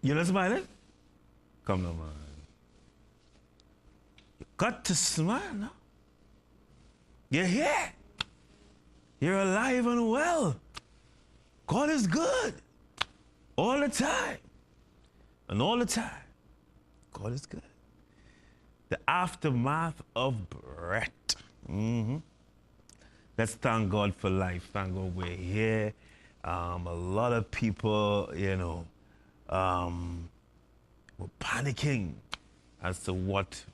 You not smiling? Come on, man. You got to smile now. You're here. You're alive and well. God is good. All the time. And all the time. God is good. The aftermath of Bret. Let's thank God for life. Thank God we're here. A lot of people, were panicking as to what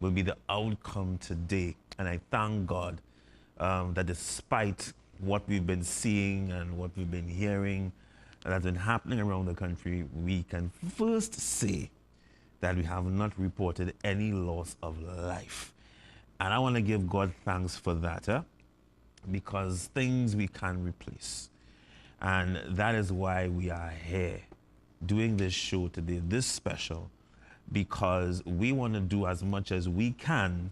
will be the outcome today. And I thank God that despite what we've been seeing and what we've been hearing that's been happening around the country, we can first say that we have not reported any loss of life. And I want to give God thanks for that, because things we can replace. And that is why we are here doing this show today, this special, because we want to do as much as we can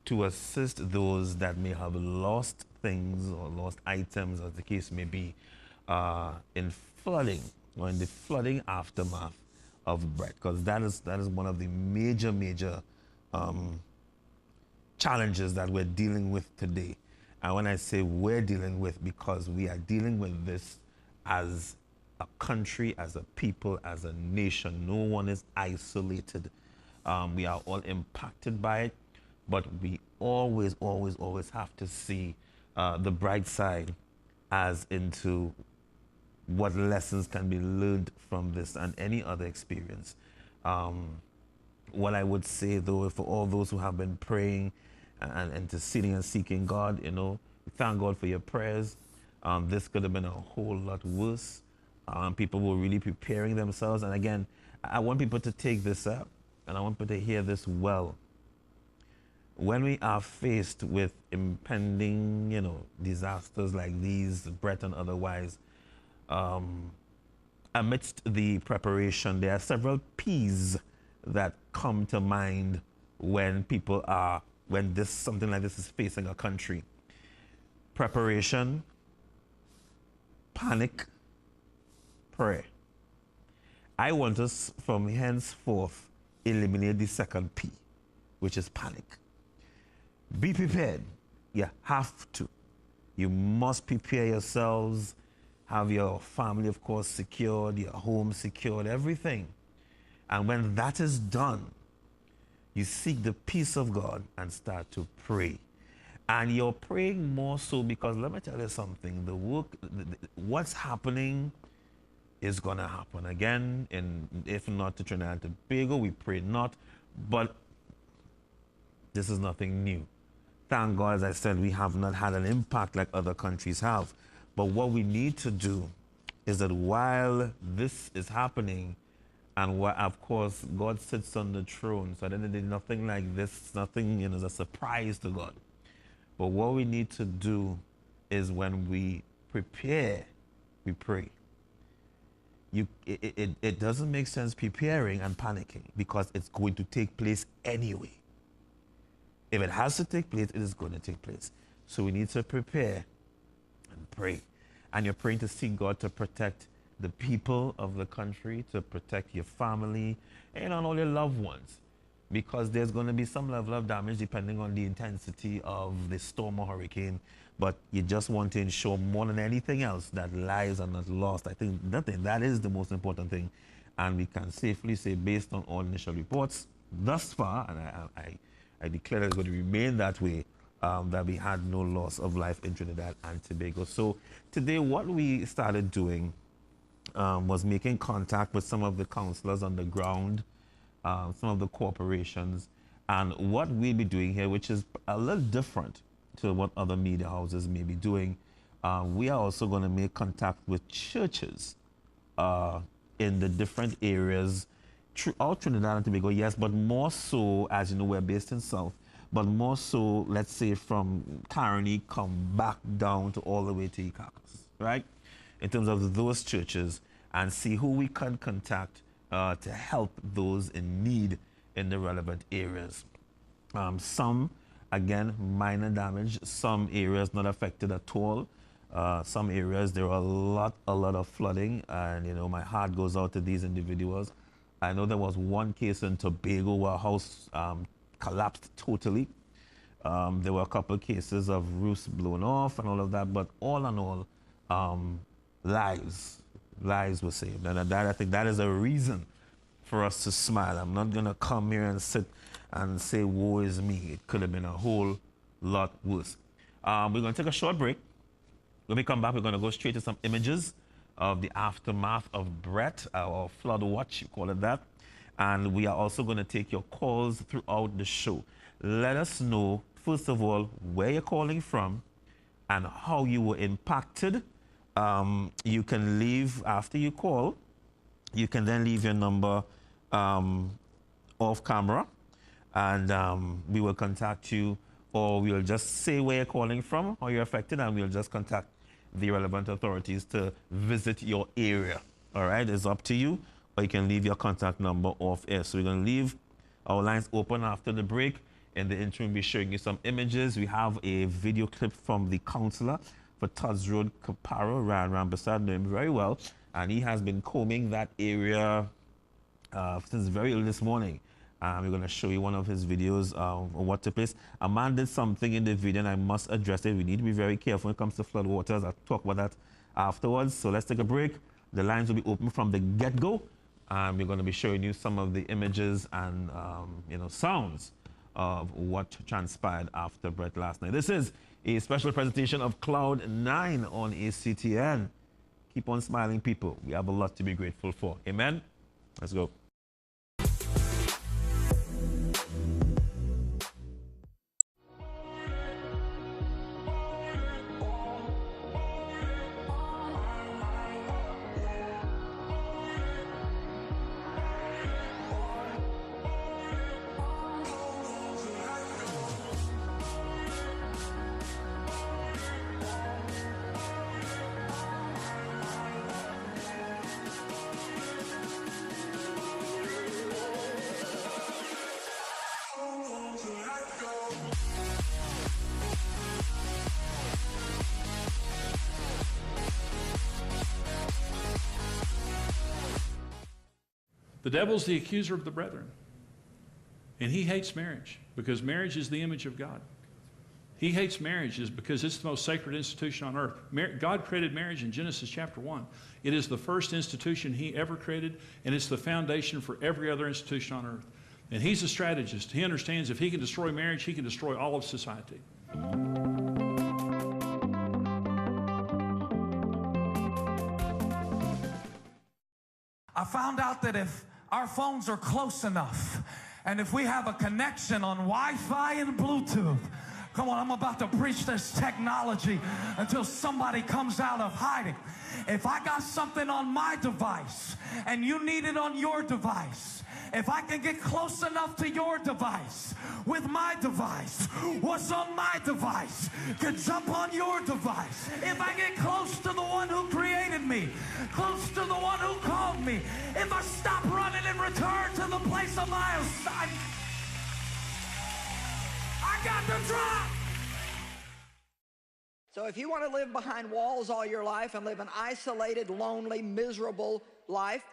to assist those that may have lost things or lost items, as the case may be, in flooding or in the flooding aftermath of Bret, because that is one of the major challenges that we're dealing with today. And when I say we're dealing with, because we are dealing with this as a country, as a people, as a nation. No one is isolated. We are all impacted by it, but we always have to see the bright side as into what lessons can be learned from this and any other experience. What I would say, though, for all those who have been praying and interceding and seeking God, thank God for your prayers. This could have been a whole lot worse. People were really preparing themselves. And again, I want people to take this up, and I want people to hear this well. When we are faced with impending, disasters like these, Bret and otherwise, amidst the preparation, there are several P's that come to mind when something like this is facing a country. Preparation, panic, prayer. I want us from henceforth eliminate the second P, which is panic. Be prepared. You have to. You must prepare yourselves, have your family, of course, secured, your home secured, everything. And when that is done, you seek the peace of God and start to pray. And you're praying more so because, let me tell you something, what's happening is going to happen again. And if not to Trinidad and Tobago, we pray not. But this is nothing new. Thank God, as I said, we have not had an impact like other countries have. But what we need to do is that while this is happening, and while, of course, God sits on the throne, so then there's nothing like this, nothing is a surprise to God. But what we need to do is when we prepare, we pray. It doesn't make sense preparing and panicking because it's going to take place anyway. If it has to take place, it is going to take place. So we need to prepare and pray. And you're praying to seek God to protect the people of the country, to protect your family, and all your loved ones. Because there's going to be some level of damage depending on the intensity of the storm or hurricane. But you just want to ensure more than anything else that lives are not lost. I think that is the most important thing. And we can safely say, based on all initial reports thus far, and I declare that it's going to remain that way, that we had no loss of life in Trinidad and Tobago. So today what we started doing was making contact with some of the councillors on the ground, some of the corporations, and what we'll be doing here, which is a little different to what other media houses may be doing, we are also going to make contact with churches in the different areas, all Trinidad and Tobago, yes, but more so, as you know, we're based in South, but more so, let's say, from Caroni, come back down to all the way to Icacos, right? In terms of those churches, and see who we can contact to help those in need in the relevant areas. Some, again, minor damage, some areas not affected at all. Some areas there are a lot of flooding, and you know my heart goes out to these individuals. I know there was one case in Tobago where a house collapsed totally. There were a couple of cases of roofs blown off and all of that, but all in all, lives were saved, and that, I think that is a reason for us to smile. I'm not gonna come here and sit and say, woe is me. It could have been a whole lot worse. We're gonna take a short break. When we come back, we're gonna go straight to some images of the aftermath of Bret, or flood watch, you call it that. And we are also gonna take your calls throughout the show. Let us know, first of all, where you're calling from and how you were impacted. You can leave after you call. You can then leave your number off camera, and we will contact you, or we'll just say where you're calling from, how you're affected, and we'll just contact the relevant authorities to visit your area. All right, it's up to you, or you can leave your contact number off air. So we're going to leave our lines open after the break. In the interim, we'll be showing you some images. We have a video clip from the councillor for Tudds Road, Caparo, Ryan Rambasad, know him very well, and he has been combing that area since very early this morning. We're going to show you one of his videos of what took place. A man did something in the video, and I must address it. We need to be very careful when it comes to flood waters. I'll talk about that afterwards. So let's take a break. The lines will be open from the get-go. We're going to be showing you some of the images and sounds of what transpired after Bret last night. This is a special presentation of Cloud 9 on ACTN. Keep on smiling, people. We have a lot to be grateful for. Amen? Let's go. The devil's the accuser of the brethren. And he hates marriage because marriage is the image of God. He hates marriage because it's the most sacred institution on earth. God created marriage in Genesis chapter 1. It is the first institution he ever created, and it's the foundation for every other institution on earth. And he's a strategist. He understands if he can destroy marriage, he can destroy all of society. I found out that if our phones are close enough, and if we have a connection on Wi-Fi and Bluetooth, come on, I'm about to preach this technology until somebody comes out of hiding. If I got something on my device and you need it on your device, if I can get close enough to your device with my device, what's on my device can jump on your device. If I get close to the one who created me, close to the one who called me, if I stop running and return to the place of my assignment, I got the drop. So if you want to live behind walls all your life and live an isolated, lonely, miserable life,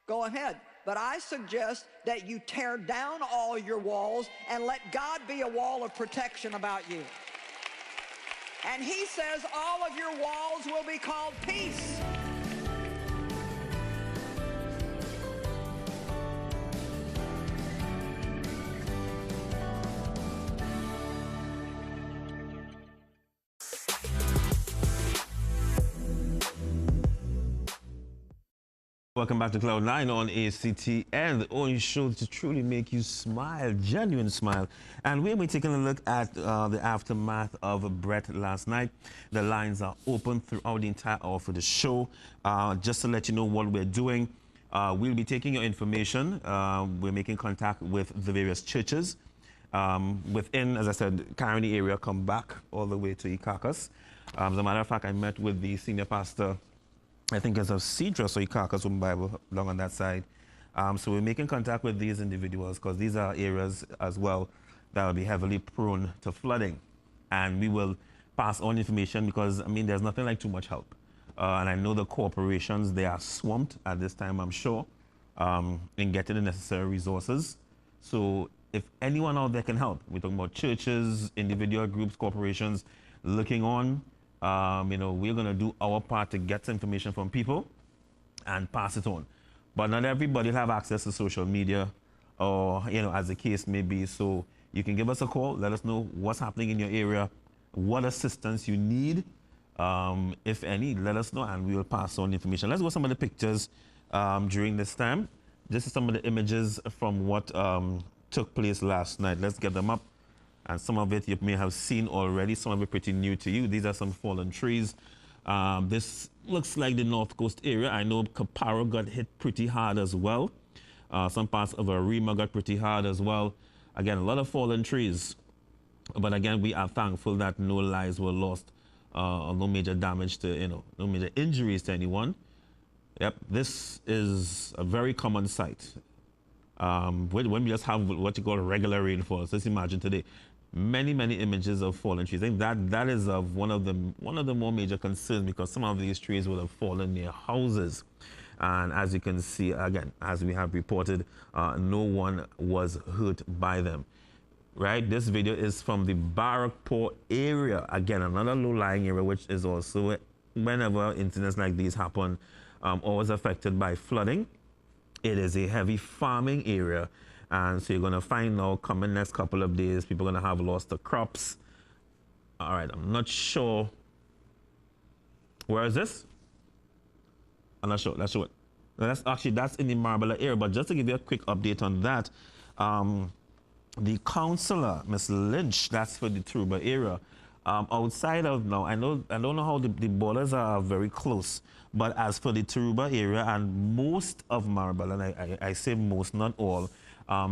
go ahead. But I suggest that you tear down all your walls and let God be a wall of protection about you. And he says all of your walls will be called peace. Welcome back to Cloud 9 on ACTN, the only show to truly make you smile, genuine smile. And we'll be taking a look at the aftermath of Bret last night. The lines are open throughout the entire hour for the show. Just to let you know what we're doing, we'll be taking your information. We're making contact with the various churches within, as I said, Caroni area, come back all the way to Ikakas. As a matter of fact, I met with the senior pastor, I think it's of Cedros or Ikakas Open Bible along on that side. So we're making contact with these individuals because these are areas as well that will be heavily prone to flooding. And we will pass on information because, I mean, there's nothing like too much help. And I know the corporations, they are swamped at this time, I'm sure, in getting the necessary resources. So if anyone out there can help, we're talking about churches, individual groups, corporations, looking on, you know, we're going to do our part to get information from people and pass it on. But not everybody have access to social media or, you know, as the case may be. So you can give us a call, let us know what's happening in your area, what assistance you need, if any, let us know and we will pass on information. Let's go some of the pictures during this time. This is some of the images from what took place last night. Let's get them up. And some of it you may have seen already, some of it pretty new to you. These are some fallen trees. This looks like the North Coast area. I know Caparo got hit pretty hard as well. Some parts of Arima got pretty hard as well. Again, a lot of fallen trees. But again, we are thankful that no lives were lost, or no major damage to, you know, no major injuries to anyone. Yep, this is a very common sight. When we just have what you call regular rainfall. So let's imagine today, many images of fallen trees. I think that is of one of the more major concerns because some of these trees would have fallen near houses. And as you can see, again, as we have reported, no one was hurt by them. Right? This video is from the Barrackport area. Again, another low-lying area, which is also, whenever incidents like these happen, always affected by flooding. It is a heavy farming area. And so you're going to find now, coming next couple of days, people are going to have lost the crops. All right, I'm not sure. Where is this? I'm not sure. Let's show it. Now that's in the Marbella area. But just to give you a quick update on that, the councillor, Ms. Lynch, that's for the Turuba area. Outside of now, I don't know how the borders are very close, but as for the Turuba area and most of Marbella, and I say most, not all,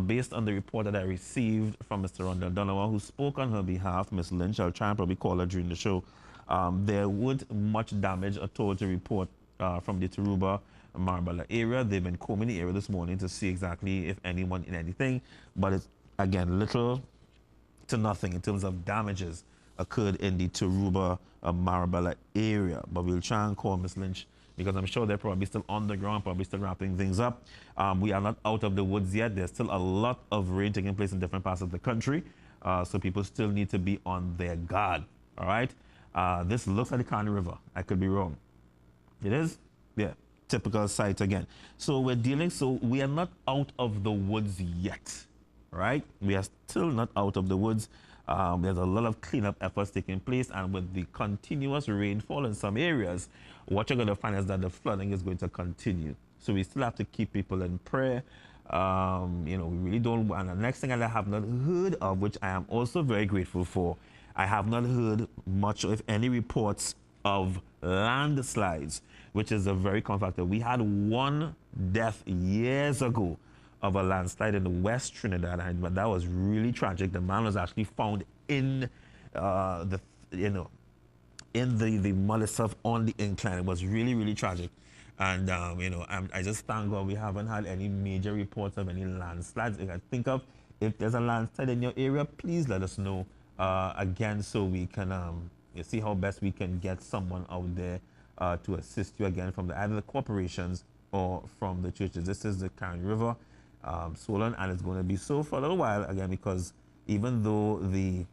based on the report that I received from Mr. Rondell Donovan, who spoke on her behalf, Ms. Lynch, I'll try and probably call her during the show, there weren't much damage at all to report from the Turuba Marbella area. They've been combing the area this morning to see exactly if anyone in anything, but it's, again, little to nothing in terms of damages occurred in the Turuba Marbella area. But we'll try and call Ms. Lynch because I'm sure they're probably still on the ground, probably still wrapping things up. We are not out of the woods yet. There's still a lot of rain taking place in different parts of the country. So people still need to be on their guard. All right. This looks like the Carney River. I could be wrong. It is? Yeah. Typical site again. So we are not out of the woods yet. Right? We are still not out of the woods. There's a lot of cleanup efforts taking place, and with the continuous rainfall in some areas, what you're going to find is that the flooding is going to continue. So we still have to keep people in prayer. You know, we really don't. And the next thing I have not heard of, which I am also very grateful for, I have not heard much, if any, reports of landslides, which is a very common factor. We had one death years ago of a landslide in the West Trinidad, and that was really tragic. The man was actually found in the mud itself on the incline. It was really tragic. And you know, I just thank God we haven't had any major reports of any landslides. If I think of, if there's a landslide in your area, please let us know again, so we can see how best we can get someone out there to assist you again from either the corporations or from the churches. This is the Carney River. Swollen, and it's going to be so for a little while again, because even though the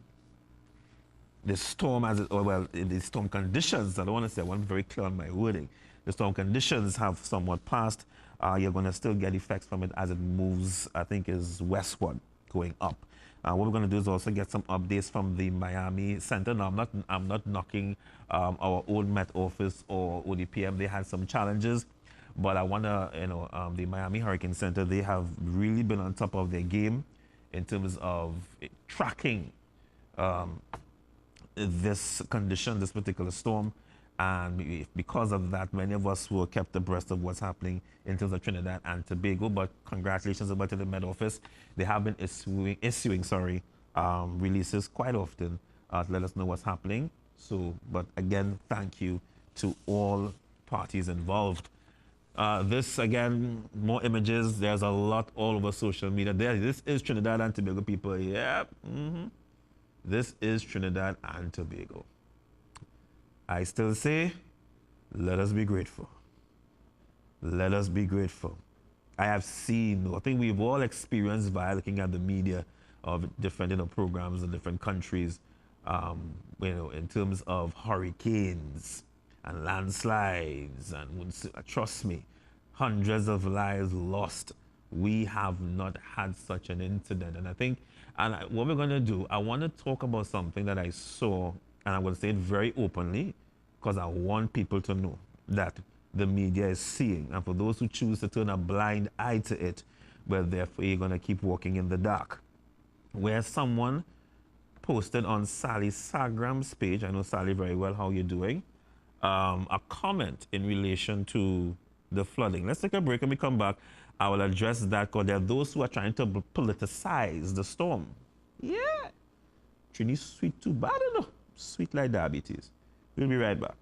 storm, the storm conditions, I don't want to say, I want to be very clear on my wording, the storm conditions have somewhat passed, you're going to still get effects from it as it moves, I think, is westward, going up. What we're going to do is also get some updates from the Miami Center. Now, I'm not knocking our old Met Office or ODPM. They had some challenges. But I want to, you know, the Miami Hurricane Center, they have really been on top of their game in terms of tracking this condition, this particular storm. And because of that, many of us were kept abreast of what's happening in terms of Trinidad and Tobago. But congratulations about to the Met Office. They have been issuing releases quite often to let us know what's happening. So, but again, thank you to all parties involved. This, again, more images. There's a lot all over social media. This is Trinidad and Tobago, people. Yep. This is Trinidad and Tobago. I still say, let us be grateful. Let us be grateful. I have seen, I think we've all experienced by looking at the media of different programs in different countries, in terms of hurricanes and landslides, and trust me, hundreds of lives lost. We have not had such an incident. And I think, what we're going to do, I want to talk about something that I saw, and I'm going to say it very openly, because I want people to know that the media is seeing. And for those who choose to turn a blind eye to it, well, therefore you're going to keep walking in the dark. Where someone posted on Sally Sagram's page, I know Sally very well, how you're doing, a comment in relation to the flooding. Let's take a break. When we come back, I will address that, because there are those who are trying to politicize the storm. Yeah. Trini's sweet too bad, you know. Sweet like diabetes. We'll be right back.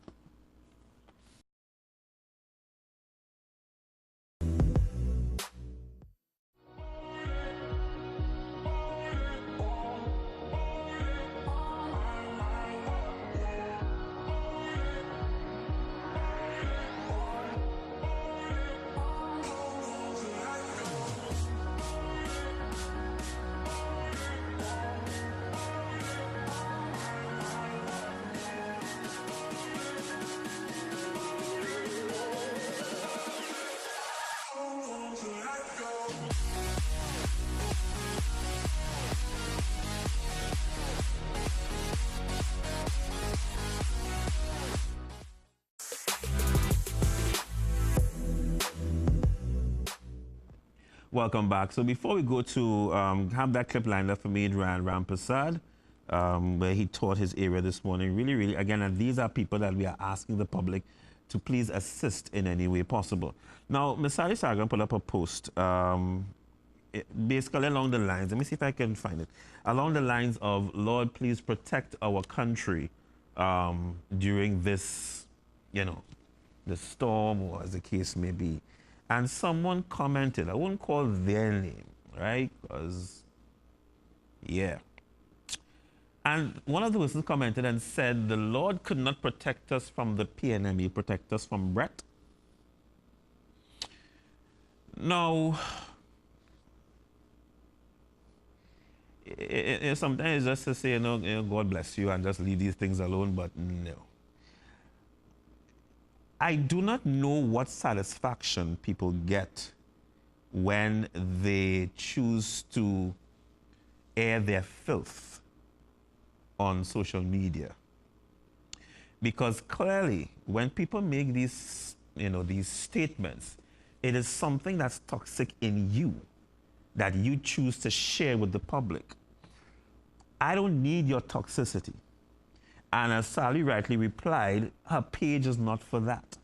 Welcome back. So before we go to have that clip lined up for me, Ram Prasad, where he taught his area this morning. Really, again, and these are people that we are asking the public to please assist in any way possible. Now, Ms. Sally Sagan put up a post basically along the lines, let me see if I can find it, along the lines of, Lord, please protect our country during this, the storm, or as the case may be. And someone commented, I won't call their name, right? Because, yeah. And one of the persons commented and said, the Lord could not protect us from the PNM, protect us from Bret. No. Sometimes just to say, God bless you and just leave these things alone, but no. I do not know what satisfaction people get when they choose to air their filth on social media. Because clearly, when people make these, these statements, it is something that's toxic in you that you choose to share with the public. I don't need your toxicity. And as Sally rightly replied, her page is not for that.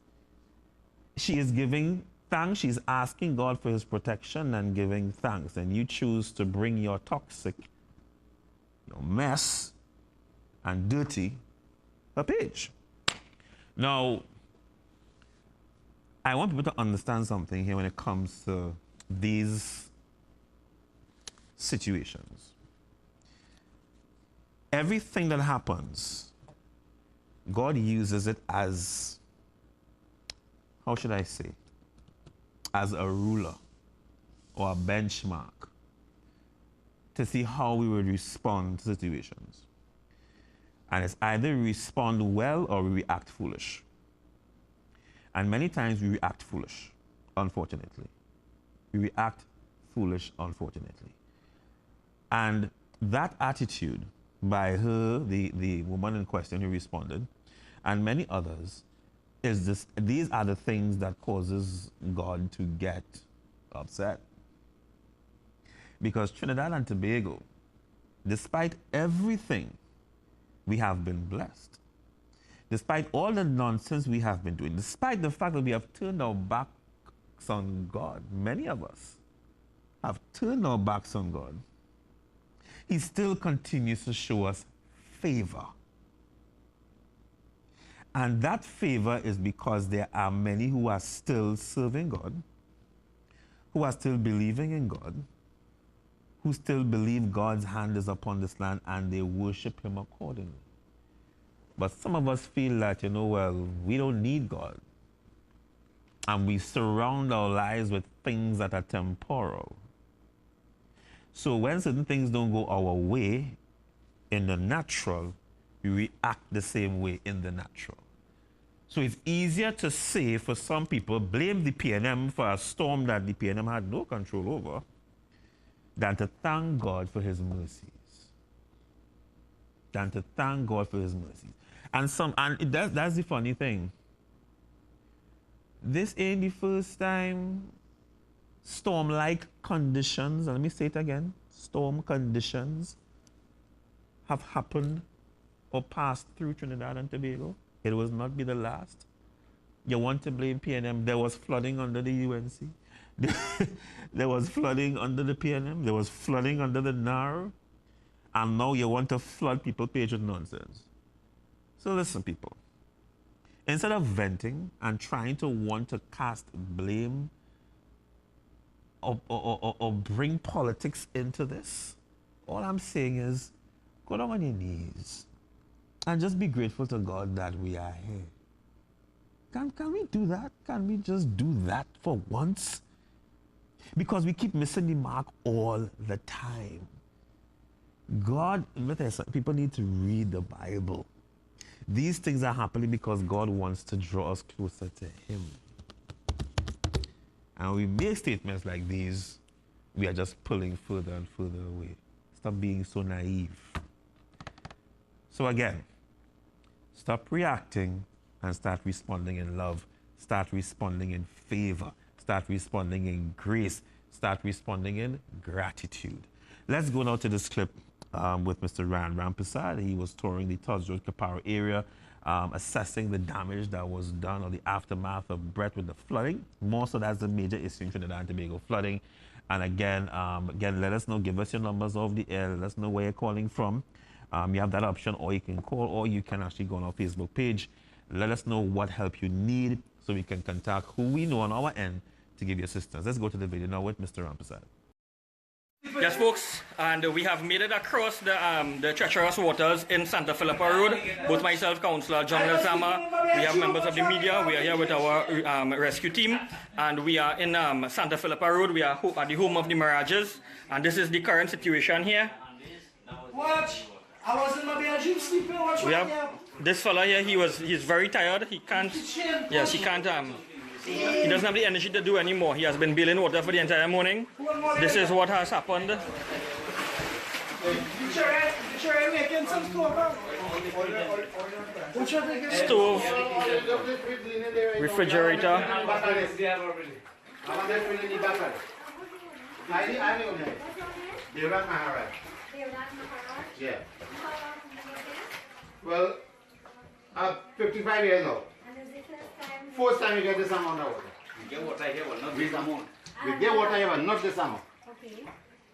She is giving thanks. She's asking God for his protection and giving thanks. And you choose to bring your toxic, your mess, and dirty her page. Now, I want people to understand something here when it comes to these situations. Everything that happens, God uses it as, how should I say, as a ruler or a benchmark to see how we would respond to situations. And it's either we respond well or we react foolish. And many times we react foolish, unfortunately. We react foolish, unfortunately. And that attitude by her, the woman in question who responded, and many others, is this, these are the things that causes God to get upset. Because Trinidad and Tobago, despite everything, we have been blessed. Despite all the nonsense we have been doing, despite the fact that we have turned our backs on God, many of us have turned our backs on God, he still continues to show us favor. And that favor is because there are many who are still serving God, who are still believing in God, who still believe God's hand is upon this land and they worship him accordingly. But some of us feel that, well, we don't need God. And we surround our lives with things that are temporal. So when certain things don't go our way in the natural, we react the same way in the natural. So it's easier to say for some people, blame the PNM for a storm that the PNM had no control over, than to thank God for his mercies. Than to thank God for his mercies. And that's the funny thing. This ain't the first time storm-like conditions, and let me say it again, storm conditions have happened or passed through Trinidad and Tobago. It will not be the last. You want to blame PNM? There was flooding under the UNC. There was flooding under the PNM. There was flooding under the NAR. And now you want to flood people's page with nonsense. So listen, people. Instead of venting and trying to want to cast blame or bring politics into this, all I'm saying is go down on your knees and just be grateful to God that we are here. Can we do that? Can we just do that for once? Because we keep missing the mark all the time. God, people need to read the Bible. These things are happening because God wants to draw us closer to him. And we make statements like these, we are just pulling further and further away. Stop being so naive. So again, stop reacting and start responding in love. Start responding in favor. Start responding in grace. Start responding in gratitude. Let's go now to this clip with Mr. Ran Rampersad. He was touring the Tudds Road, Caparo area, assessing the damage that was done or the aftermath of Bret with the flooding. More so that's the major issue in Trinidad and Tobago, flooding. And again, let us know, give us your numbers off the air, let us know where you're calling from. You have that option, or you can call, or you can actually go on our Facebook page. Let us know what help you need so we can contact who we know on our end to give you assistance. Let's go to the video now with Mr. Rampersad. Yes, folks, and we have made it across the treacherous waters in Santa Philippa Road. Both myself, Councillor John Lezama, we have members of the media. We are here with our rescue team, and we are in Santa Philippa Road. We are at the home of the Mirages, and this is the current situation here. Watch! I was in my bedroom sleeping. Watch. We have this fella here. He's very tired. He can't. Yes, he can't. He doesn't have the energy to do anymore. He has been bailing water for the entire morning. This is what has happened. Stove, refrigerator. Yeah. Well, 55 years now. First time we get this amount of water. We get water here, but not this amount. We get water here, but not this amount. Okay.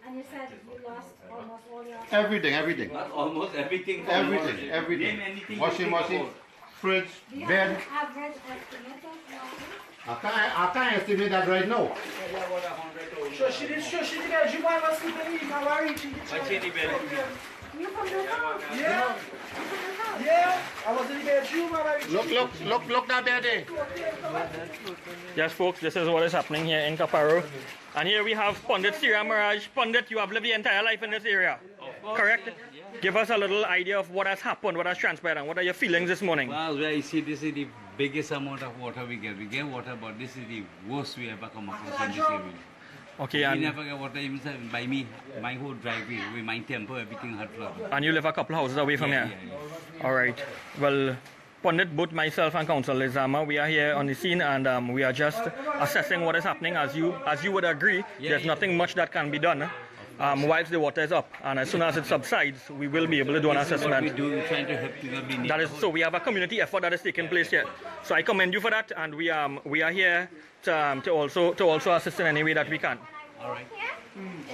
And you said you lost almost all your... Everything. Not almost everything. Everything. Washing, fridge, bed. Average estimate of losses? I can't estimate that right now. Sure, she did that. You might not sleep in the evening. Why You from the house? Yeah. Yeah. I was in the bedroom. Look that there. Yes, folks, this is what is happening here in Caparo. And here we have Pundit Sira Mirage. Pundit, you have lived your entire life in this area, correct? Give us a little idea of what has happened, what has transpired, and what are your feelings this morning? Well, you see, this is the biggest amount of water we get. We get water, but this is the worst we ever come across in this area. Okay, we never get water even by me. My whole driveway, with my temper, everything had flooded. And you live a couple houses away from here? Yeah. All right. Well, Pundit, both myself and Councillor Lezama, we are here on the scene, and we are just assessing what is happening. As you would agree, there's nothing much that can be done whilst the water is up, and as soon as it subsides, we will be able to do an assessment. What we do, we're trying to help people. That is so. We have a community effort that is taking place here. So I commend you for that, and we are here to also assist in any way that we can. All right.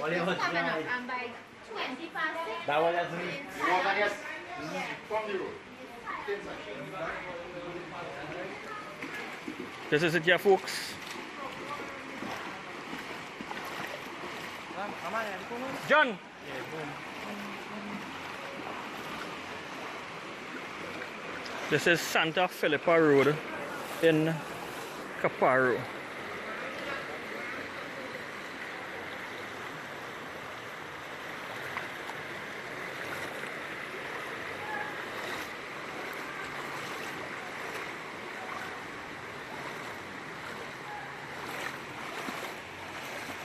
By 20 past 6. This is it here, folks. John. This is Santa Philippa Road in Caparo.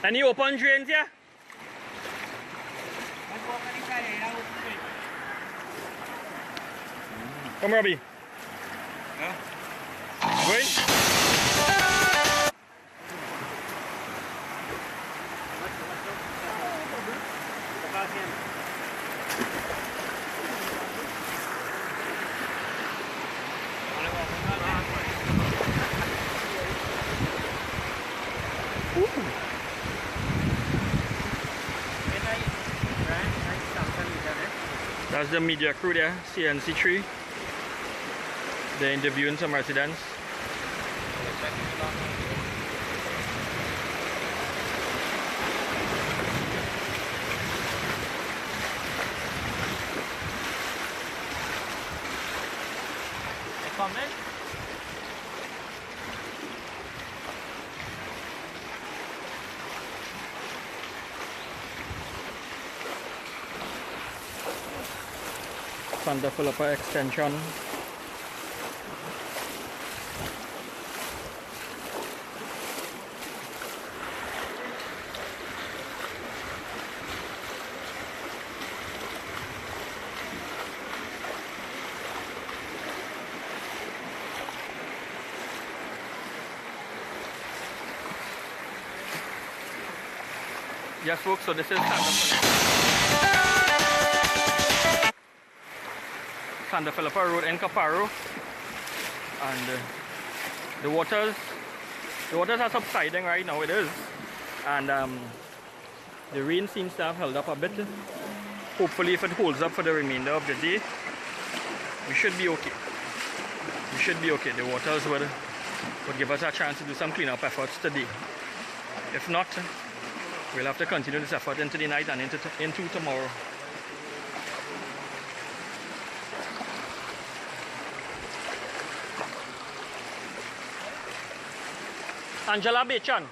Any open drains here? Come, Robbie. Going? That's the media crew there, CNC3. They're interviewing some residents. Comment? Santa Philippa extension. Yes, folks, so this is Santa Philippa Road in Caparo, and the waters are subsiding right now. It is, and the rain seems to have held up a bit. Hopefully, if it holds up for the remainder of the day, we should be okay. We should be okay. The waters would give us a chance to do some cleanup efforts today. If not, we'll have to continue this effort into the night and into tomorrow. Angela Bechan.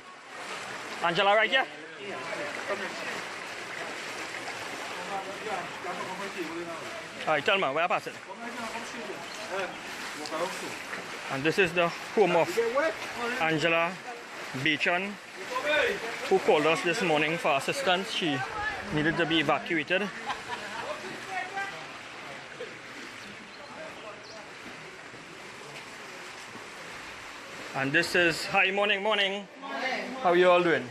Angela right here? Alright, tell me, where I pass it? And this is the home of Angela Bechan, who called us this morning for assistance. She needed to be evacuated. And this is, hi, morning. Morning. How are you all doing?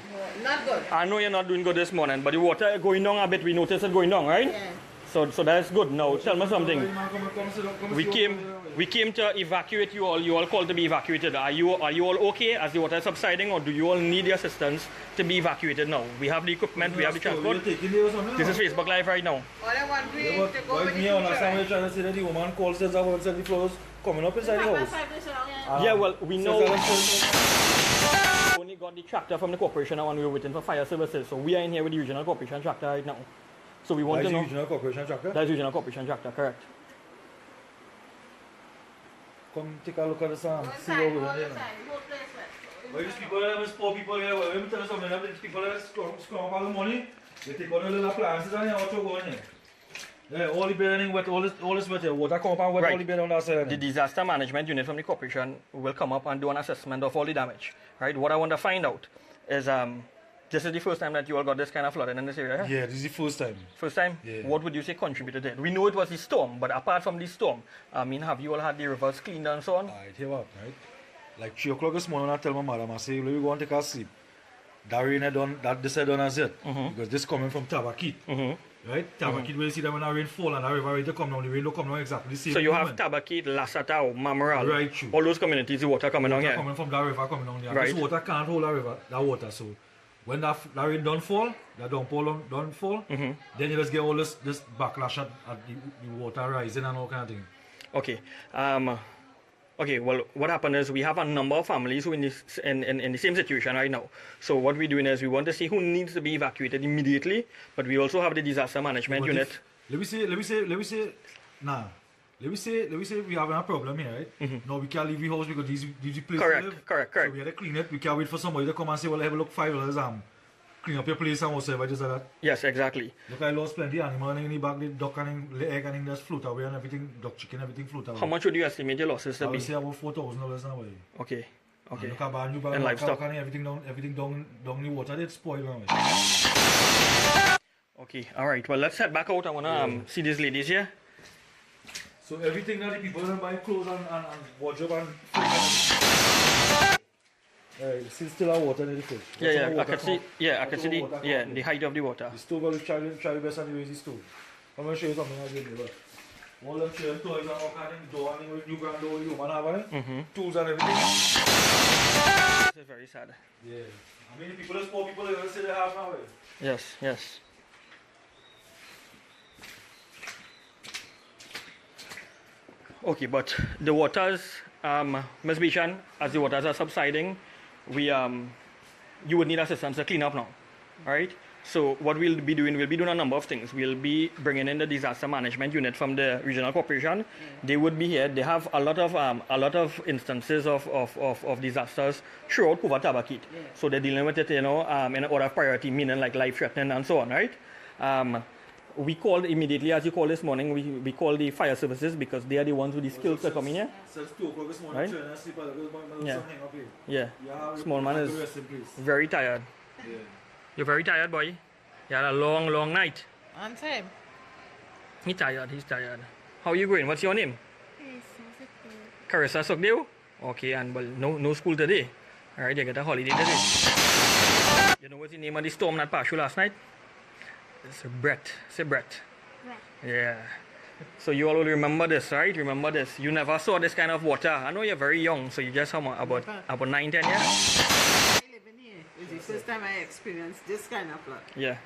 Not good. I know you're not doing good this morning, but the water going down a bit. We noticed it going down, right? Yeah. So that's good. Now, tell me something. We came to evacuate you all. You all called to be evacuated. Are you all okay as the water is subsiding, or do you all need the assistance to be evacuated now? We have the equipment, we have the transport. This is Facebook Live right now. All I want to go with the coming up inside the house. Yeah, well, we know we only got the tractor from the corporation and we were waiting for fire services. So we are in here with the regional corporation tractor right now. So we want to know. That's the regional corporation tractor? That's the regional corporation tractor, correct. Come take a look at the song. See what we're doing. Well, these people, these poor people here, let me tell you something. These people that scrum up all the money, they take all the little appliances and they want to go in here. Yeah, all the building wet, all this wet here. Water compound wet, all the building on that side. The disaster management unit from the corporation will come up and do an assessment of all the damage. Right? What I want to find out is this is the first time that you all got this kind of flooding in this area? Yeah, this is the first time. First time? Yeah. What would you say contributed to it? We know it was the storm, but apart from the storm, I mean, have you all had the rivers cleaned and so on? Alright, here what, right? Like 3 o'clock this morning, I tell my mother, I say, let me go and take a sleep. That rain had done, this had done as it. Because this coming from Tabakit. Right? Tabakit, where you see that when the rain fall and the river ready to come down, the rain don't come down exactly the same. So you moment. have Tabakit, Lasata, Mamaral, right, true. All those communities, the water coming down here. Coming from that river coming down there. Right. This water can't hold that water. So when that rain don't fall, that downpour don't fall, then you just get all this backlash at the water rising and all kind of thing. Okay. Okay, well, what happened is we have a number of families who in the same situation right now. So what we're doing is we want to see who needs to be evacuated immediately, but we also have the disaster management unit. Let me say, nah. let me say we having a problem here, right? No, we can't leave the house because these places Correct, live. correct. So we had to clean it. We can't wait for somebody to come and say, well, have a look, $5, clean up your place and whatever, just like that. Yes, exactly. Look, I lost plenty of animal in the back, the duck and the egg and just float away and everything, duck, chicken, everything float away. How much would you estimate your losses to I be? would say about $4,000 now. Okay, okay. Look at brand new bag, And livestock. everything down the water, it's spoiled now. Okay, all right. Well, let's head back out. I want to see these ladies here. So everything that the people that buy clothes and wardrobe and still have water in the fridge. Yeah, I can see. Yeah, I can see the height of the water. The stove, will try the best and raise the stove. I'm going to show you something else here. All them children toys and all kind of door and new grand door you man have on it. Tools and everything. This is very sad. Yeah. I mean, the people, there's poor people, they don't say they have now. Yes, yes. Okay, but the waters, Ms. Bichan, as the waters are subsiding, you would need assistance to clean up now, all right? So what we'll be doing a number of things. We'll be bringing in the disaster management unit from the regional corporation. They would be here. They have a lot of instances of disasters throughout Kuva Tabakit. So they're dealing with it, in order of priority, meaning like life threatening and so on, right? We called immediately, as you called this morning, we called the fire services because they are the ones with the skills to come in here. Right? Yeah. Small man is very tired. Yeah. You're very tired, boy. You had a long, long night. On time. He's tired. How are you going? What's your name? Carissa Sokdeo? Okay, and well, no school today. Alright, you get a holiday today. You know what's the name of the storm that passed you last night? It's Bret. Say Bret. Yeah. So you all will remember this, right? Remember this. You never saw this kind of water. I know you're very young, so you just about 9, 10 years. It's the first time I experienced this kind of flood. Yeah.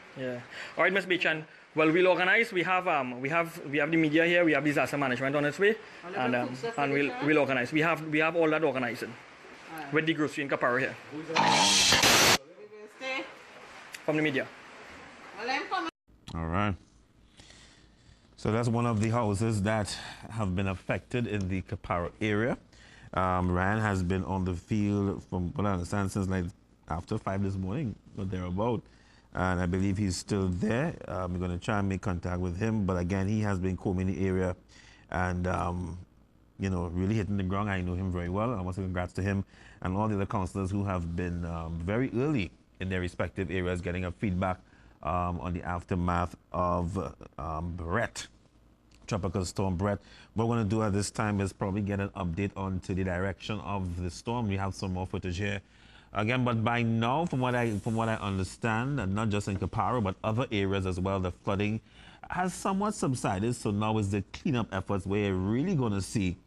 All right, Ms. Bichan. Well, we'll organize. We have the media here. We have disaster management on its way, and we'll organize. We have all that organizing with the grocery in Kaparo here from the media. All right. So that's one of the houses that have been affected in the Kaparo area. Ryan has been on the field, from what I understand, since like after 5 this morning, or thereabout. And I believe he's still there. We're going to try and make contact with him. But again, he has been combing the area and, really hitting the ground. I know him very well. I want to congrats to him and all the other councillors who have been very early in their respective areas getting a feedback on the aftermath of Bret, Tropical Storm Bret. What we're going to do at this time is probably get an update on to the direction of the storm. We have some more footage here. Again, but by now, from what I understand, and not just in Kaparo, but other areas as well, the flooding has somewhat subsided. So now is the cleanup efforts where you're really going to see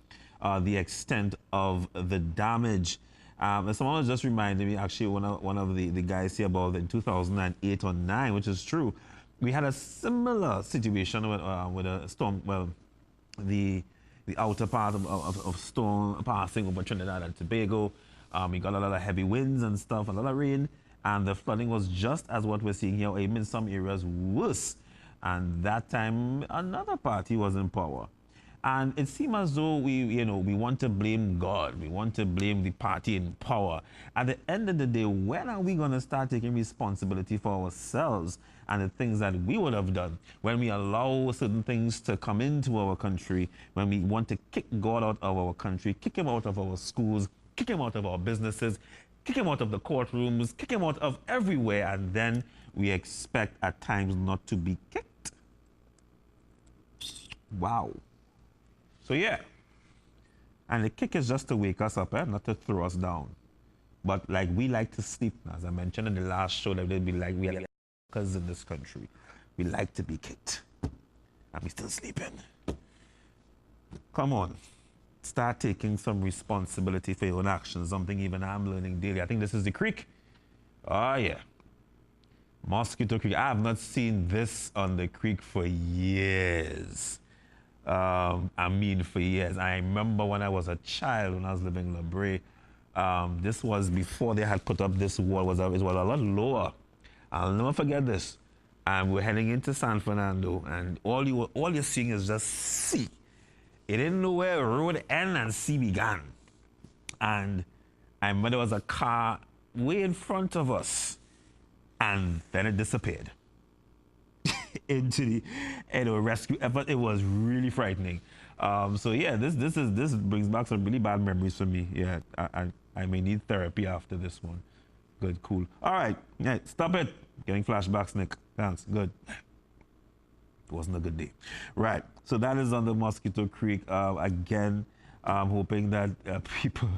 the extent of the damage. And someone just reminded me, actually, one of the guys here about in 2008 or 9, which is true. We had a similar situation with a storm, well, the outer part of storm passing over Trinidad and Tobago. We got a lot of heavy winds and stuff, a lot of rain, and the flooding was just as what we're seeing here, even in some areas worse. And that time, another party was in power. And it seemed as though we want to blame God. We want to blame the party in power. At the end of the day, when are we going to start taking responsibility for ourselves and the things that we would have done? When we allow certain things to come into our country, when we want to kick God out of our country, kick him out of our schools, kick him out of our businesses, kick him out of the courtrooms, kick him out of everywhere, and then we expect at times not to be kicked. Wow. So yeah, and the kick is just to wake us up, not to throw us down. But like we like to sleep, as I mentioned in the last show, that we are because in this country, we like to be kicked, and we still sleeping. Come on, start taking some responsibility for your own actions. Something even I'm learning daily. I think this is the creek. Oh yeah, Mosquito Creek. I have not seen this on the creek for years. For years. I remember when I was a child, when I was living in La Brea, this was before they had put up this wall. It was a lot lower. I'll never forget this. And we're heading into San Fernando, and all you're seeing is just sea. It didn't know where road end and sea began. And I remember there was a car way in front of us, and then it disappeared into the rescue effort. It was really frightening. So yeah, this brings back some really bad memories for me. Yeah, I may need therapy after this one. Good, cool. All right, yeah, stop it. Getting flashbacks, Nick. Thanks. Good. It wasn't a good day. Right. So that is on the Mosquito Creek. Again, I'm hoping that people.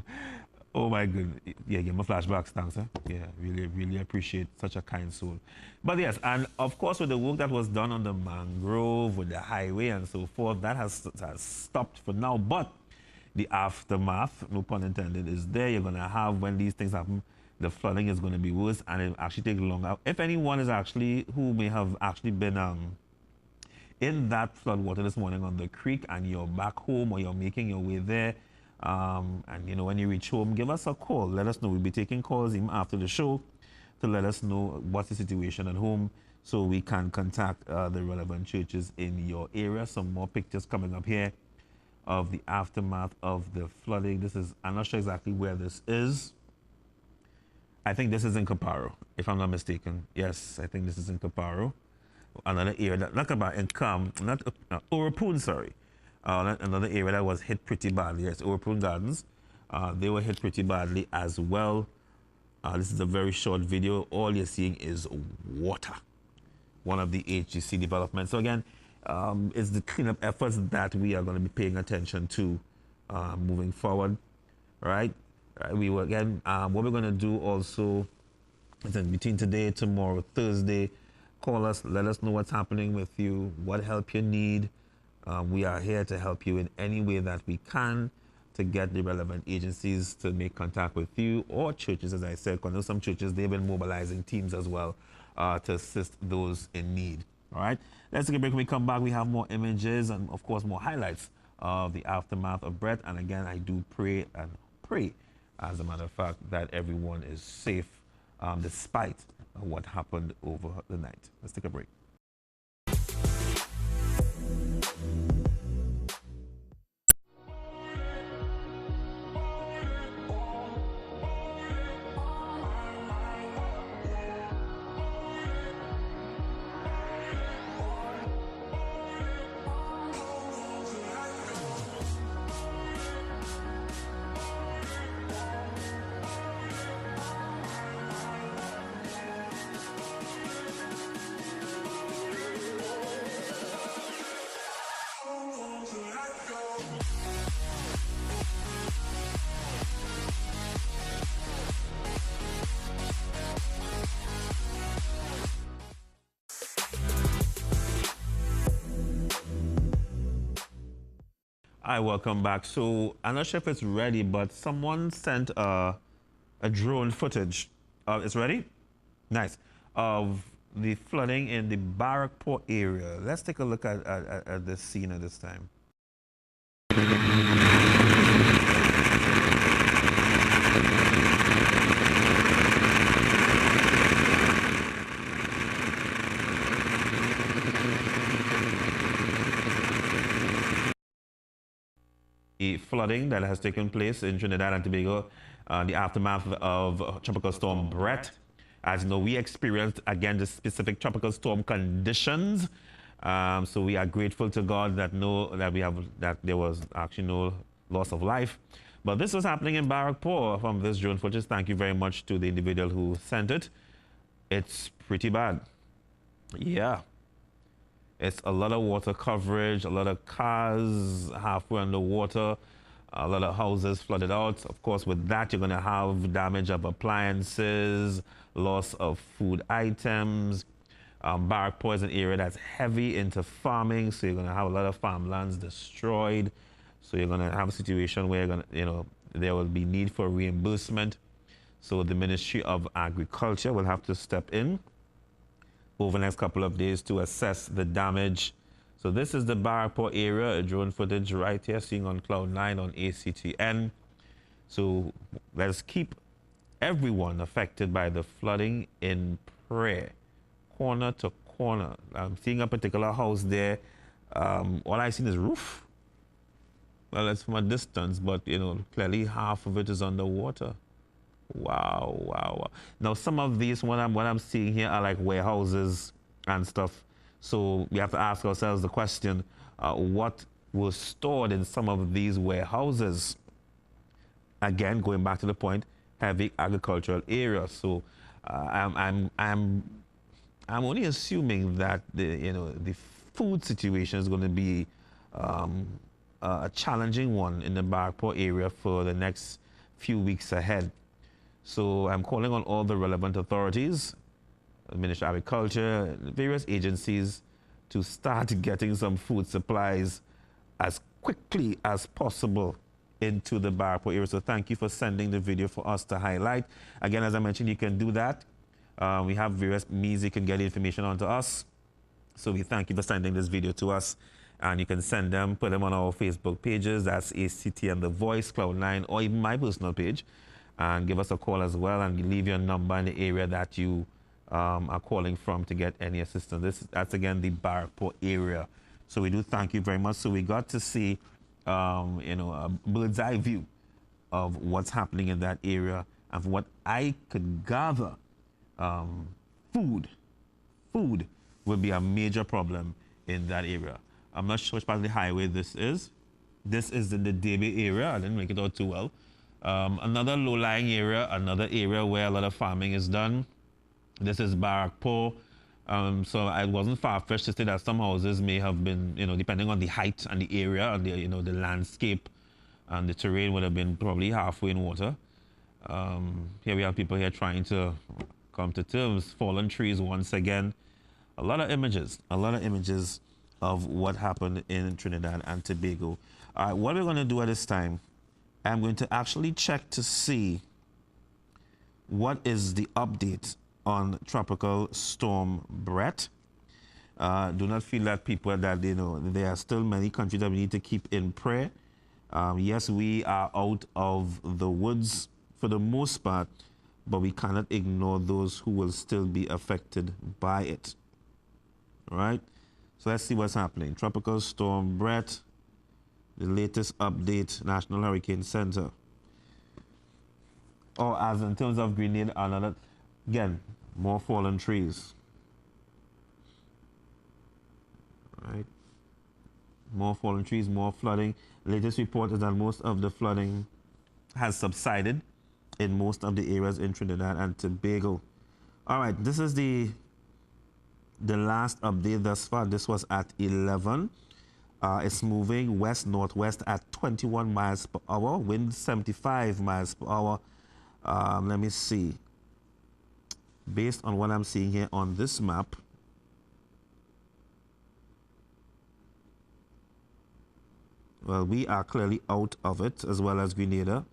Oh my goodness. Yeah, give me flashbacks. Thanks, sir. Yeah, really appreciate such a kind soul. But yes, and of course, with the work that was done on the mangrove, with the highway and so forth, that has stopped for now. But the aftermath, no pun intended, is there. You're going to have, when these things happen, the flooding is going to be worse, and it actually take longer. If anyone is actually, who may have actually been in that flood water this morning on the creek, and you're back home or you're making your way there, and you know, when you reach home, give us a call. Let us know. We'll be taking calls even after the show to let us know what's the situation at home, so we can contact the relevant churches in your area. Some more pictures coming up here of the aftermath of the flooding. This is, I'm not sure exactly where this is. I think this is in Caparo, if I'm not mistaken. Yes, I think this is in Caparo. Another area that, not about income, not Orapun, sorry. Another area that was hit pretty badly. Yes, Orapun Gardens. They were hit pretty badly as well. This is a very short video. All you're seeing is water. One of the HGC developments. So again, it's the cleanup efforts that we are going to be paying attention to moving forward, right? We will again, what we're going to do also is in between today, tomorrow, Thursday, call us, let us know what's happening with you, what help you need. We are here to help you in any way that we can to get the relevant agencies to make contact with you, or churches, as I said, because I know some churches, they've been mobilizing teams as well to assist those in need. All right, let's take a break. When we come back, we have more images and, of course, more highlights of the aftermath of Bret. And again, I do pray, as a matter of fact, that everyone is safe despite what happened over the night. Let's take a break. Hi, welcome back. So I'm not sure if it's ready, but someone sent a drone footage. It's ready? Nice. Of the flooding in the Barrackport area. Let's take a look at this scene at this time. The flooding that has taken place in Trinidad and Tobago, the aftermath of Tropical Storm Bret. As you know, we experienced, again, the specific tropical storm conditions. So we are grateful to God that there was actually no loss of life. But this was happening in Barrackport from this drone footage. Thank you very much to the individual who sent it. It's pretty bad. Yeah. It's a lot of water coverage, a lot of cars halfway underwater, a lot of houses flooded out. Of course, with that, you're going to have damage of appliances, loss of food items. Barrackport is an area that's heavy into farming, so you're going to have a lot of farmlands destroyed. So you're going to have a situation where there will be need for reimbursement. So the Ministry of Agriculture will have to step in over the next couple of days to assess the damage. So this is the Barrackport area, a drone footage right here, seeing on Cloud 9 on ACTN. So let's keep everyone affected by the flooding in prayer, corner to corner. I'm seeing a particular house there. All I've seen is roof. Well, it's from a distance, but, you know, clearly half of it is underwater. Wow, wow, wow. Now, some of these, what I'm seeing here are like warehouses and stuff. So we have to ask ourselves the question, what was stored in some of these warehouses? Again, going back to the point, heavy agricultural area. So I'm only assuming that the food situation is going to be a challenging one in the Barkport area for the next few weeks ahead. So I'm calling on all the relevant authorities, the Ministry of Agriculture, various agencies, to start getting some food supplies as quickly as possible into the Barkport area. So thank you for sending the video for us to highlight. Again, as I mentioned, you can do that. We have various means you can get information onto us. So we thank you for sending this video to us. And you can send them, put them on our Facebook pages. That's ACT and The Voice, Cloud9, or even my personal page. And give us a call as well, and leave your number in the area that you are calling from to get any assistance. That's again the Barkport area. So we do thank you very much. So we got to see, a bird's eye view of what's happening in that area. And from what I could gather, food will be a major problem in that area. I'm not sure which part of the highway this is. This is in the Davie area. I didn't make it out too well. Another low-lying area, another area where a lot of farming is done. This is Barkport. So I wasn't far-fetched to say that some houses may have been, depending on the height and the area and the landscape and the terrain would have been probably halfway in water. Here we have people here trying to come to terms. Fallen trees once again. A lot of images of what happened in Trinidad and Tobago. All right, what we're going to do at this time, I'm going to actually check to see what is the update on Tropical Storm Bret. Do not feel that people that, there are still many countries that we need to keep in prayer. Yes, we are out of the woods for the most part, but we cannot ignore those who will still be affected by it. All right? So let's see what's happening. Tropical Storm Bret. The latest update, National Hurricane Center. Or as in terms of Grenada, another, again, more fallen trees. All right. More fallen trees, more flooding. Latest report is that most of the flooding has subsided in most of the areas in Trinidad and Tobago. All right, this is the last update thus far. This was at 11. It's moving west-northwest at 21 miles per hour, wind 75 miles per hour. Let me see. Based on what I'm seeing here on this map, well, we are clearly out of it, as well as Grenada.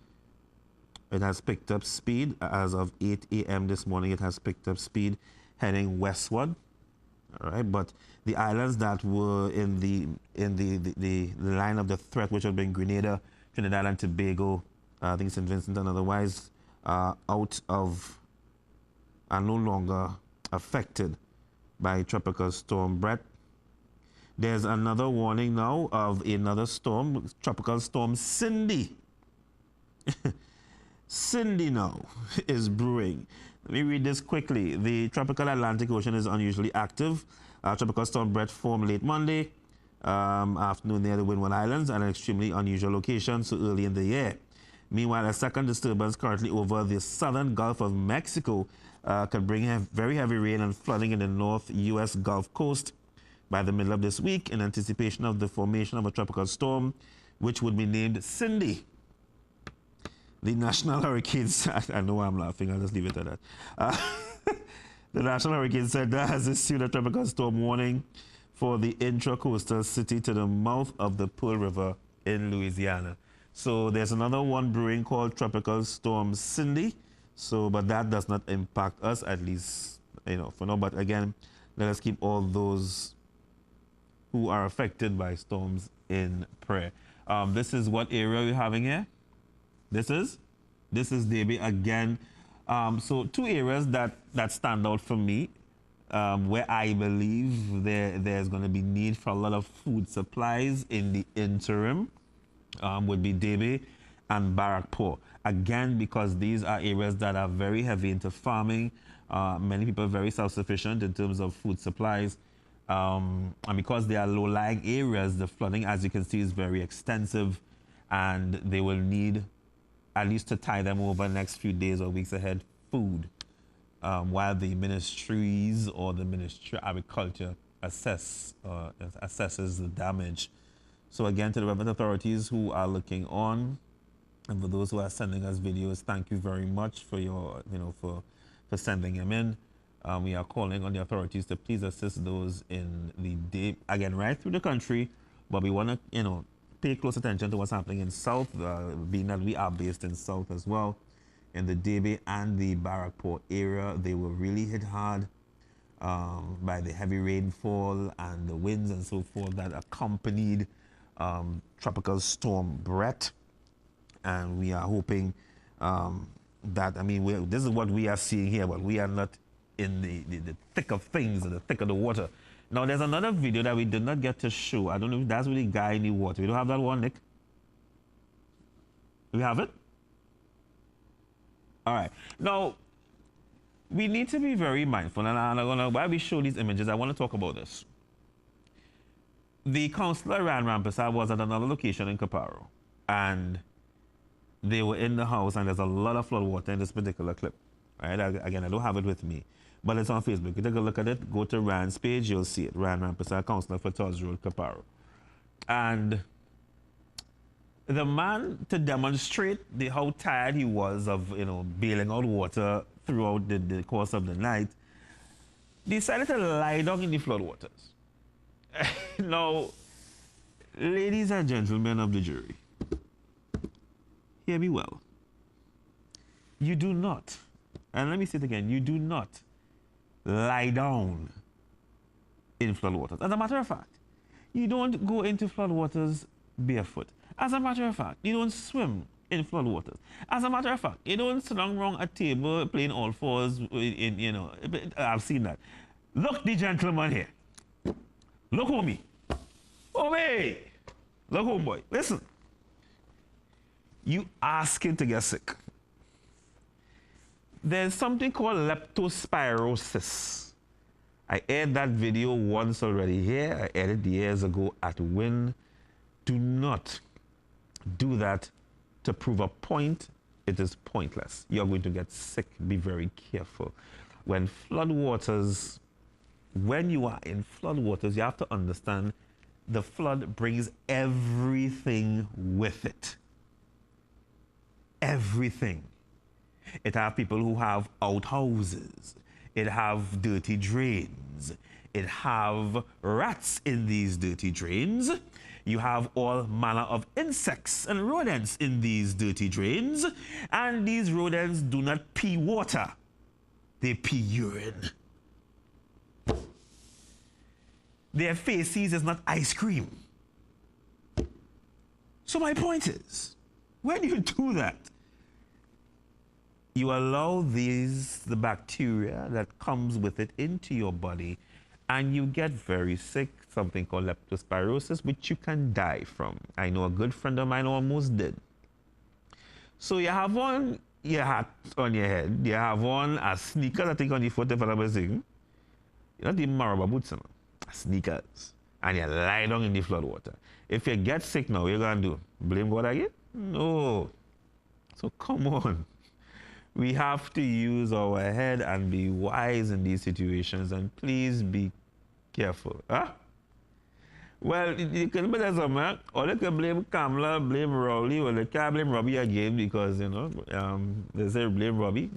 It has picked up speed. As of 8 a.m. this morning, it has picked up speed heading westward. All right, but the islands that were in the line of the threat, which had been Grenada, Trinidad and Tobago, I think St. Vincent and otherwise, are no longer affected by Tropical Storm Bret. There's another warning now of another storm, Tropical Storm Cindy. Cindy now is brewing. Let me read this quickly. The tropical Atlantic Ocean is unusually active. Tropical Storm Bret formed late Monday afternoon near the Windward Islands at an extremely unusual location so early in the year. Meanwhile, a second disturbance currently over the southern Gulf of Mexico could bring very heavy rain and flooding in the North U.S. Gulf Coast by the middle of this week in anticipation of the formation of a tropical storm, which would be named Cindy. The National Hurricane Center, I know why I'm laughing, I'll just leave it at that. The National Hurricane Center has issued a tropical storm warning for the intra-coastal city to the mouth of the Pearl River in Louisiana. So there's another one brewing called Tropical Storm Cindy. So, but that does not impact us, at least, for now. But again, let us keep all those who are affected by storms in prayer. This is what area we're having here. This is Davie again. So two areas that stand out for me, where I believe there's going to be need for a lot of food supplies in the interim. would be Debe and Barrackpore. Again, because these are areas that are very heavy into farming. Many people are very self-sufficient in terms of food supplies. And because they are low-lying areas, the flooding, as you can see, is very extensive. And they will need, at least to tie them over the next few days or weeks ahead, food. While the ministries or the Ministry of Agriculture assesses the damage. So again, to the relevant authorities who are looking on, and for those who are sending us videos, thank you very much for your, for sending them in. We are calling on the authorities to please assist those in the day, again, right through the country, but we want to, pay close attention to what's happening in South, being that we are based in South as well. In the Debe and the Barrackpore area, they were really hit hard by the heavy rainfall and the winds and so forth that accompanied Tropical Storm Bret. And we are hoping that, this is what we are seeing here, but we are not in the thick of things, in the thick of the water. Now, there's another video that we did not get to show. I don't know if that's with the guy in the water. We don't have that one, Nick? We have it? All right. Now, we need to be very mindful. And while we show these images, I want to talk about this. The councillor, Ran Rampasa, was at another location in Caparo. And they were in the house, and there's a lot of flood water in this particular clip. Right? Again, I don't have it with me. But it's on Facebook. You take a look at it, go to Ran's page, you'll see it. Ran Rampasa, councillor for Todds Road, Caparo. And the man, to demonstrate how tired he was of, bailing out water throughout the course of the night, decided to lie down in the floodwaters. Now, ladies and gentlemen of the jury, hear me well. You do not, and let me say it again, you do not lie down in floodwaters. As a matter of fact, you don't go into floodwaters barefoot. As a matter of fact, you don't swim in floodwaters. As a matter of fact, you don't sit down around a table playing all fours I've seen that. Look, the gentleman here. Look, homie. Homie. Look, homeboy. Listen. You asking to get sick. There's something called leptospirosis. I aired that video once already here. I aired it years ago at Win. Do not do that to prove a point. It is pointless. You're going to get sick. Be very careful. When you are in floodwaters, you have to understand the flood brings everything with it. Everything. It have people who have outhouses. It have dirty drains. It have rats in these dirty drains. You have all manner of insects and rodents in these dirty drains. And these rodents do not pee water. They pee urine. Their faces is not ice cream. So my point is, when you do that, you allow the bacteria that comes with it into your body, and you get very sick, something called leptospirosis, which you can die from. I know a good friend of mine almost did. So you have on your hat on your head, you have on a sneaker, I think on the foot, if I'm saying, not the Maraba boots, sneakers, and you lie down in the flood water. If you get sick now, what you're going to do? Blame God again? No. So come on. We have to use our head and be wise in these situations, and please be careful. Huh? Well, you can be somewhere, or you can blame Kamala, blame Rowley, or you can't blame Robbie again because, they say blame Robbie,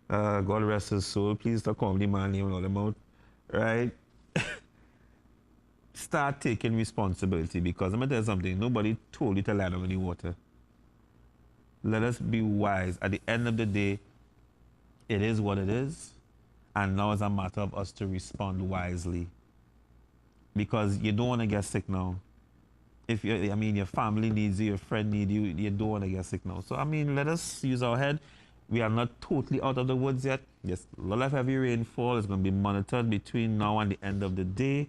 God rest his soul. Please stop calling the man name all them out, right? Start taking responsibility, because I'm going to tell you something, nobody told you to lie down in the water. Let us be wise. At the end of the day, it is what it is. And now it's a matter of us to respond wisely. Because you don't want to get sick now. If your family needs you, your friend needs you, you don't want to get sick now. So, let us use our head. We are not totally out of the woods yet. Yes, a lot of heavy rainfall is going to be monitored between now and the end of the day.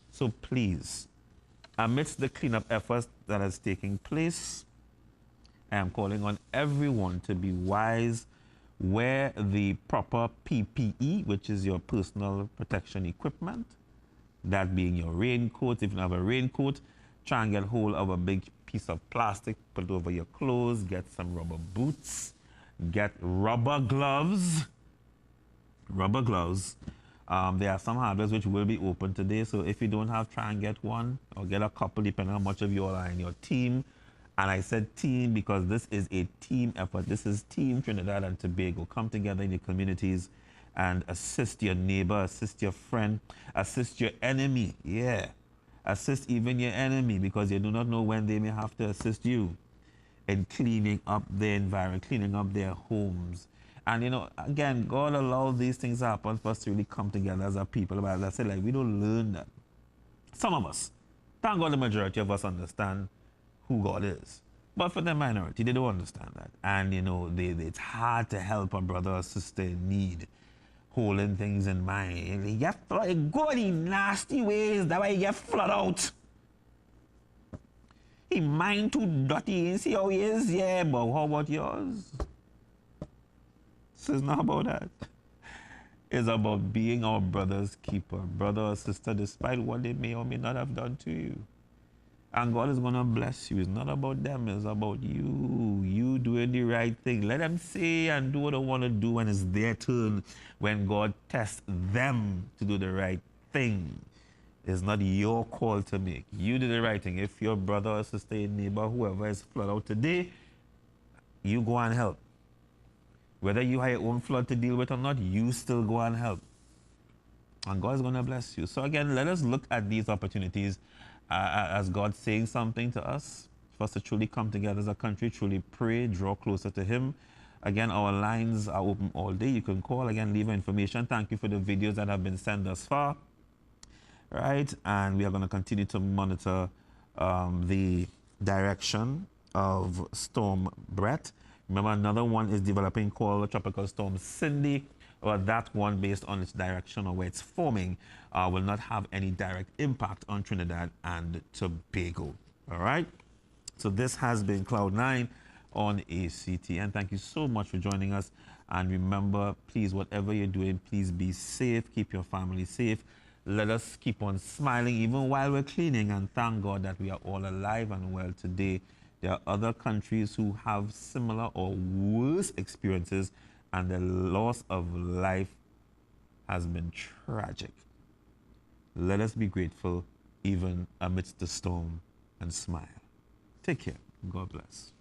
So please, amidst the cleanup efforts that is taking place. I am calling on everyone to be wise, wear the proper PPE, which is your personal protection equipment, that being your raincoat. If you don't have a raincoat, try and get hold of a big piece of plastic, put it over your clothes, get some rubber boots, get rubber gloves. Rubber gloves. There are some hardwares which will be open today, so if you don't have, try and get one or get a couple, depending on how much of you all are in your team. And I said team because this is a team effort. This is Team Trinidad and Tobago. Come together in your communities and assist your neighbor, assist your friend, assist your enemy. Yeah. Assist even your enemy, because you do not know when they may have to assist you in cleaning up their environment, cleaning up their homes. And, you know, again, God allowed these things to happen for us to really come together as a people. But as I said, like, we don't learn that. Some of us, thank God the majority of us understand who God is. But for the minority, they don't understand that. And, you know, it's hard to help a brother or sister in need, holding things in mind. You get flooded, go in nasty ways, that way you get flooded out. He mind too dirty, and see how he is, yeah, but how about yours? So it's not about that. It's about being our brother's keeper, brother or sister, despite what they may or may not have done to you. And God is going to bless you. It's not about them, it's about you. You doing the right thing. Let them say and do what they want to do when it's their turn, when God tests them to do the right thing. It's not your call to make. You do the right thing. If your brother or sister, your neighbor, whoever is flooded out today, you go and help. Whether you have your own flood to deal with or not, you still go and help. And God is going to bless you. So again, let us look at these opportunities as God saying something to us, for us to truly come together as a country, truly pray, draw closer to Him. Again, our lines are open all day. You can call, again, leave information. Thank you for the videos that have been sent thus far. Right? And we are going to continue to monitor the direction of Storm Bret. Remember, another one is developing called Tropical Storm Cindy. Well, that one, based on its direction or where it's forming, will not have any direct impact on Trinidad and Tobago. All right? So this has been Cloud9 on ACTN. Thank you so much for joining us. And remember, please, whatever you're doing, please be safe. Keep your family safe. Let us keep on smiling even while we're cleaning, and thank God that we are all alive and well today. There are other countries who have similar or worse experiences, and the loss of life has been tragic. Let us be grateful even amidst the storm and smile. Take care. God bless.